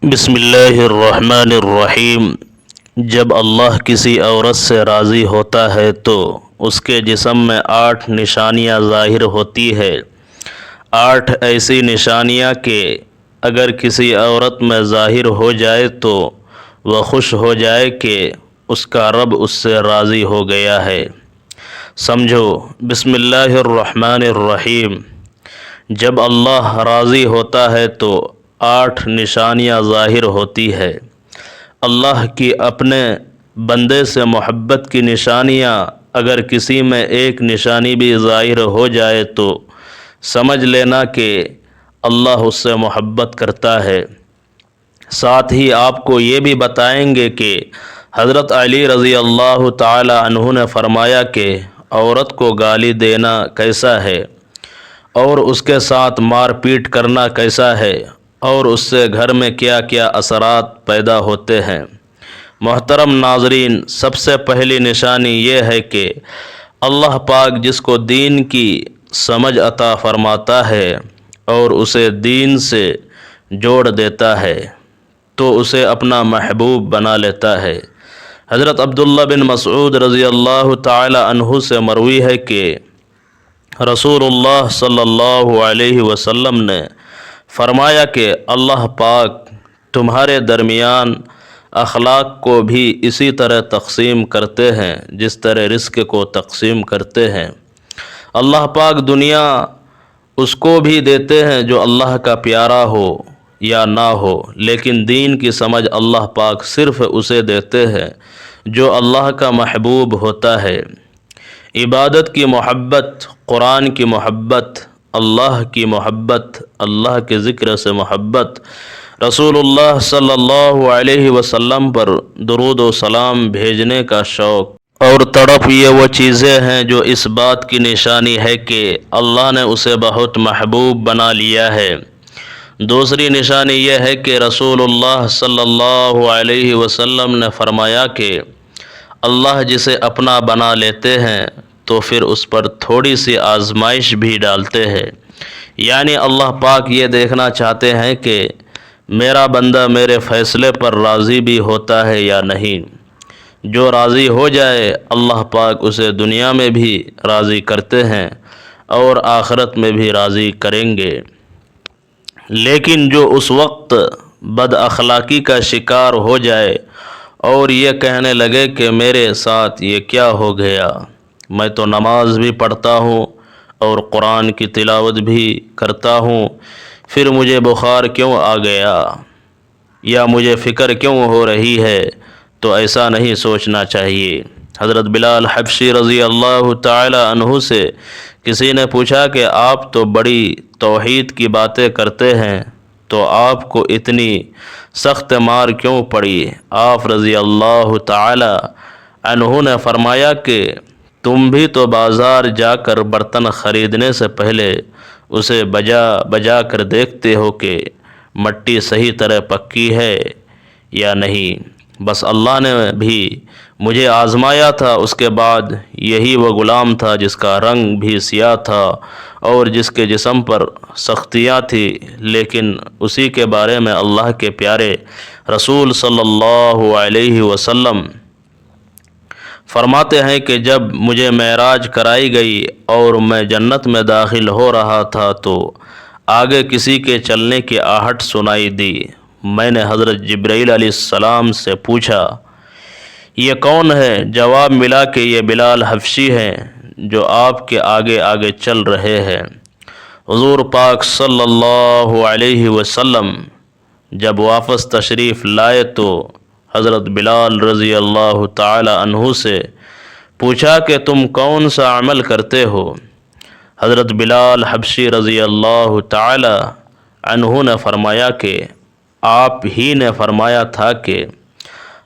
بسم اللہ الرحمن الرحیم۔ جب اللہ کسی عورت سے راضی ہوتا ہے تو اس کے جسم میں 8 نشانیاں ظاہر ہوتی ہے۔ 8 ایسی نشانیاں کہ اگر کسی عورت میں ظاہر ہو جائے تو وہ خوش ہو جائے کہ اس کا رب اس سے راضی ہو گیا ہے۔ سمجھو، بسم اللہ الرحمن الرحیم۔ جب اللہ راضی ہوتا ہے تو 8 نشانیاں ظاہر ہوتی ہے۔ اللہ کی اپنے بندے سے محبت کی نشانیاں اگر کسی میں ایک نشانی بھی ظاہر ہو جائے تو سمجھ لینا کہ اللہ اس سے محبت کرتا ہے۔ ساتھ ہی آپ کو یہ بھی بتائیں گے کہ حضرت علی رضی اللہ تعالی عنہ نے فرمایا کہ عورت کو گالی دینا کیسا ہے اور اس کے ساتھ مار پیٹ کرنا کیسا ہے اور اس سے گھر میں کیا کیا اثرات پیدا ہوتے ہیں۔ محترم ناظرین، سب سے پہلی نشانی یہ ہے کہ اللہ پاک جس کو دین کی سمجھ عطا فرماتا ہے اور اسے دین سے جوڑ دیتا ہے تو اسے اپنا محبوب بنا لیتا ہے۔ حضرت عبداللہ بن مسعود رضی اللہ تعالی عنہ سے مروی ہے کہ رسول اللہ صلی اللہ علیہ وسلم نے فرمایا کہ اللہ پاک تمہارے درمیان اخلاق کو بھی اسی طرح تقسیم کرتے ہیں جس طرح رزق کو تقسیم کرتے ہیں۔ اللہ پاک دنیا اس کو بھی دیتے ہیں جو اللہ کا پیارا ہو یا نہ ہو، لیکن دین کی سمجھ اللہ پاک صرف اسے دیتے ہیں جو اللہ کا محبوب ہوتا ہے۔ عبادت کی محبت، قرآن کی محبت، اللہ کی محبت، اللہ کے ذکر سے محبت، رسول اللہ صلی اللہ علیہ وسلم پر درود و سلام بھیجنے کا شوق اور تڑپ، یہ وہ چیزیں ہیں جو اس بات کی نشانی ہے کہ اللہ نے اسے بہت محبوب بنا لیا ہے۔ دوسری نشانی یہ ہے کہ رسول اللہ صلی اللہ علیہ وسلم نے فرمایا کہ اللہ جسے اپنا بنا لیتے ہیں تو پھر اس پر تھوڑی سی آزمائش بھی ڈالتے ہیں، یعنی اللہ پاک یہ دیکھنا چاہتے ہیں کہ میرا بندہ میرے فیصلے پر راضی بھی ہوتا ہے یا نہیں۔ جو راضی ہو جائے اللہ پاک اسے دنیا میں بھی راضی کرتے ہیں اور آخرت میں بھی راضی کریں گے۔ لیکن جو اس وقت بد اخلاقی کا شکار ہو جائے اور یہ کہنے لگے کہ میرے ساتھ یہ کیا ہو گیا، میں تو نماز بھی پڑھتا ہوں اور قرآن کی تلاوت بھی کرتا ہوں، پھر مجھے بخار کیوں آ گیا یا مجھے فکر کیوں ہو رہی ہے، تو ایسا نہیں سوچنا چاہیے۔ حضرت بلال حبشی رضی اللہ تعالی عنہ سے کسی نے پوچھا کہ آپ تو بڑی توحید کی باتیں کرتے ہیں تو آپ کو اتنی سخت مار کیوں پڑی؟ آپ رضی اللہ تعالی عنہ نے فرمایا کہ تم بھی تو بازار جا کر برتن خریدنے سے پہلے اسے بجا بجا کر دیکھتے ہو کہ مٹی صحیح طرح پکی ہے یا نہیں۔ بس اللہ نے بھی مجھے آزمایا تھا، اس کے بعد یہی وہ غلام تھا جس کا رنگ بھی سیاہ تھا اور جس کے جسم پر سختیاں تھی، لیکن اسی کے بارے میں اللہ کے پیارے رسول صلی اللہ علیہ وسلم فرماتے ہیں کہ جب مجھے معراج کرائی گئی اور میں جنت میں داخل ہو رہا تھا تو آگے کسی کے چلنے کی آہٹ سنائی دی۔ میں نے حضرت جبرائیل علیہ السلام سے پوچھا یہ کون ہے؟ جواب ملا کہ یہ بلال حبشی ہیں جو آپ کے آگے آگے چل رہے ہیں۔ حضور پاک صلی اللہ علیہ وسلم جب واپس تشریف لائے تو حضرت بلال رضی اللہ تعالی عنہ سے پوچھا کہ تم کون سا عمل کرتے ہو؟ حضرت بلال حبشی رضی اللہ تعالی عنہ نے فرمایا کہ آپ ہی نے فرمایا تھا کہ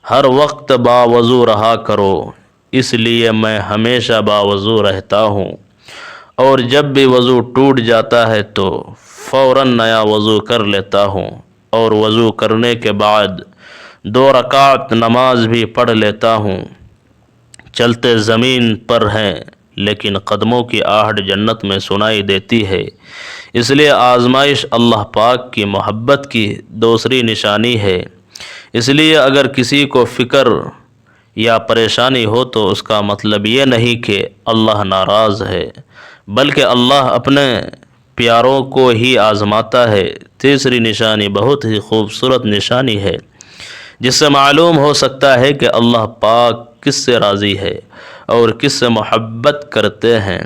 ہر وقت باوضو رہا کرو، اس لیے میں ہمیشہ باوضو رہتا ہوں، اور جب بھی وضو ٹوٹ جاتا ہے تو فوراً نیا وضو کر لیتا ہوں، اور وضو کرنے کے بعد 2 رکعت نماز بھی پڑھ لیتا ہوں۔ چلتے زمین پر ہیں لیکن قدموں کی آہٹ جنت میں سنائی دیتی ہے۔ اس لیے آزمائش اللہ پاک کی محبت کی دوسری نشانی ہے۔ اس لیے اگر کسی کو فکر یا پریشانی ہو تو اس کا مطلب یہ نہیں کہ اللہ ناراض ہے، بلکہ اللہ اپنے پیاروں کو ہی آزماتا ہے۔ تیسری نشانی بہت ہی خوبصورت نشانی ہے، جس سے معلوم ہو سکتا ہے کہ اللہ پاک کس سے راضی ہے اور کس سے محبت کرتے ہیں۔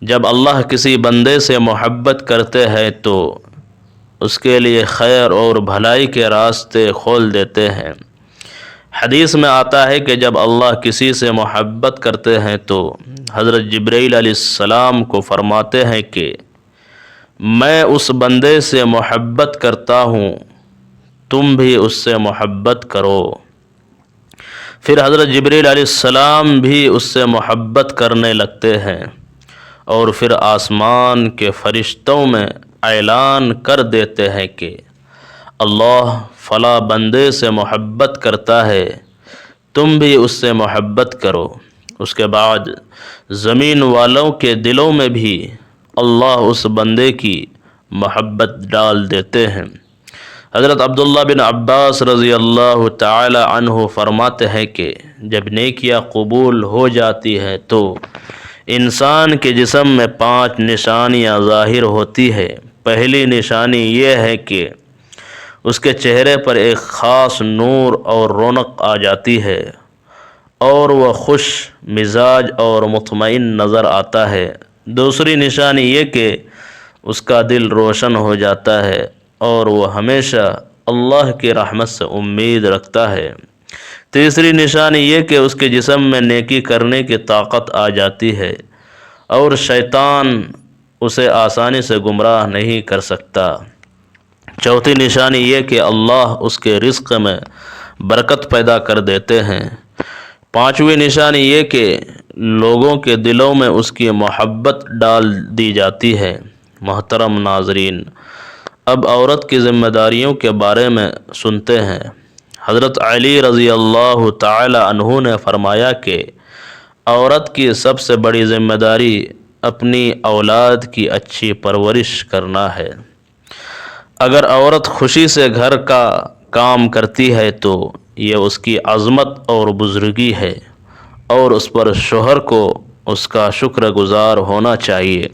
جب اللہ کسی بندے سے محبت کرتے ہیں تو اس کے لیے خیر اور بھلائی کے راستے کھول دیتے ہیں۔ حدیث میں آتا ہے کہ جب اللہ کسی سے محبت کرتے ہیں تو حضرت جبرائیل علیہ السلام کو فرماتے ہیں کہ میں اس بندے سے محبت کرتا ہوں، تم بھی اس سے محبت کرو۔ پھر حضرت جبرائیل علیہ السلام بھی اس سے محبت کرنے لگتے ہیں، اور پھر آسمان کے فرشتوں میں اعلان کر دیتے ہیں کہ اللہ فلاں بندے سے محبت کرتا ہے، تم بھی اس سے محبت کرو۔ اس کے بعد زمین والوں کے دلوں میں بھی اللہ اس بندے کی محبت ڈال دیتے ہیں۔ حضرت عبداللہ بن عباس رضی اللہ تعالی عنہ فرماتے ہیں کہ جب نیکیاں قبول ہو جاتی ہیں تو انسان کے جسم میں 5 نشانیاں ظاہر ہوتی ہے۔ پہلی نشانی یہ ہے کہ اس کے چہرے پر ایک خاص نور اور رونق آ جاتی ہے اور وہ خوش مزاج اور مطمئن نظر آتا ہے۔ دوسری نشانی یہ کہ اس کا دل روشن ہو جاتا ہے اور وہ ہمیشہ اللہ کی رحمت سے امید رکھتا ہے۔ تیسری نشانی یہ کہ اس کے جسم میں نیکی کرنے کی طاقت آ جاتی ہے اور شیطان اسے آسانی سے گمراہ نہیں کر سکتا۔ چوتھی نشانی یہ کہ اللہ اس کے رزق میں برکت پیدا کر دیتے ہیں۔ پانچویں نشانی یہ کہ لوگوں کے دلوں میں اس کی محبت ڈال دی جاتی ہے۔ محترم ناظرین، اب عورت کی ذمہ داریوں کے بارے میں سنتے ہیں۔ حضرت علی رضی اللہ تعالی عنہ نے فرمایا کہ عورت کی سب سے بڑی ذمہ داری اپنی اولاد کی اچھی پرورش کرنا ہے۔ اگر عورت خوشی سے گھر کا کام کرتی ہے تو یہ اس کی عظمت اور بزرگی ہے، اور اس پر شوہر کو اس کا شکر گزار ہونا چاہیے۔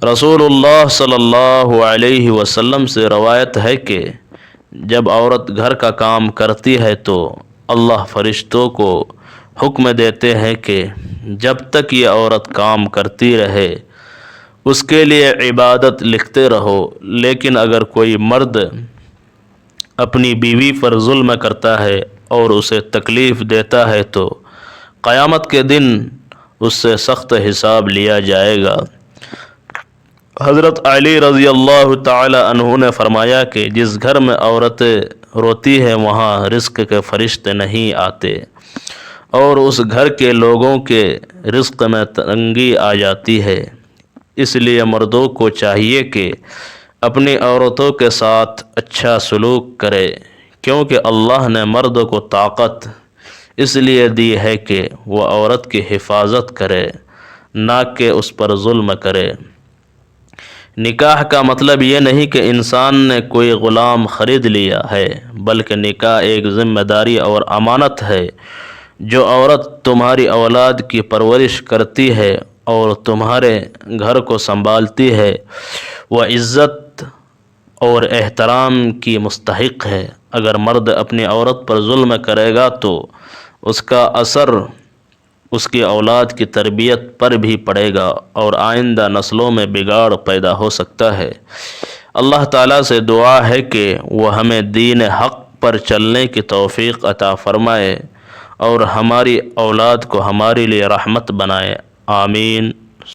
رسول اللہ صلی اللہ علیہ وسلم سے روایت ہے کہ جب عورت گھر کا کام کرتی ہے تو اللہ فرشتوں کو حکم دیتے ہیں کہ جب تک یہ عورت کام کرتی رہے اس کے لیے عبادت لکھتے رہو، لیکن اگر کوئی مرد اپنی بیوی پر ظلم کرتا ہے اور اسے تکلیف دیتا ہے تو قیامت کے دن اس سے سخت حساب لیا جائے گا۔ حضرت علی رضی اللہ تعالی عنہ نے فرمایا کہ جس گھر میں عورتیں روتی ہیں وہاں رزق کے فرشتے نہیں آتے، اور اس گھر کے لوگوں کے رزق میں تنگی آ جاتی ہے۔ اس لیے مردوں کو چاہیے کہ اپنی عورتوں کے ساتھ اچھا سلوک کرے، کیونکہ اللہ نے مرد کو طاقت اس لیے دی ہے کہ وہ عورت کی حفاظت کرے، نہ کہ اس پر ظلم کرے۔ نکاح کا مطلب یہ نہیں کہ انسان نے کوئی غلام خرید لیا ہے، بلکہ نکاح ایک ذمہ داری اور امانت ہے۔ جو عورت تمہاری اولاد کی پرورش کرتی ہے اور تمہارے گھر کو سنبھالتی ہے وہ عزت اور احترام کی مستحق ہے۔ اگر مرد اپنی عورت پر ظلم کرے گا تو اس کا اثر اس کی اولاد کی تربیت پر بھی پڑے گا اور آئندہ نسلوں میں بگاڑ پیدا ہو سکتا ہے۔ اللہ تعالیٰ سے دعا ہے کہ وہ ہمیں دین حق پر چلنے کی توفیق عطا فرمائے اور ہماری اولاد کو ہمارے لیے رحمت بنائے۔ آمین۔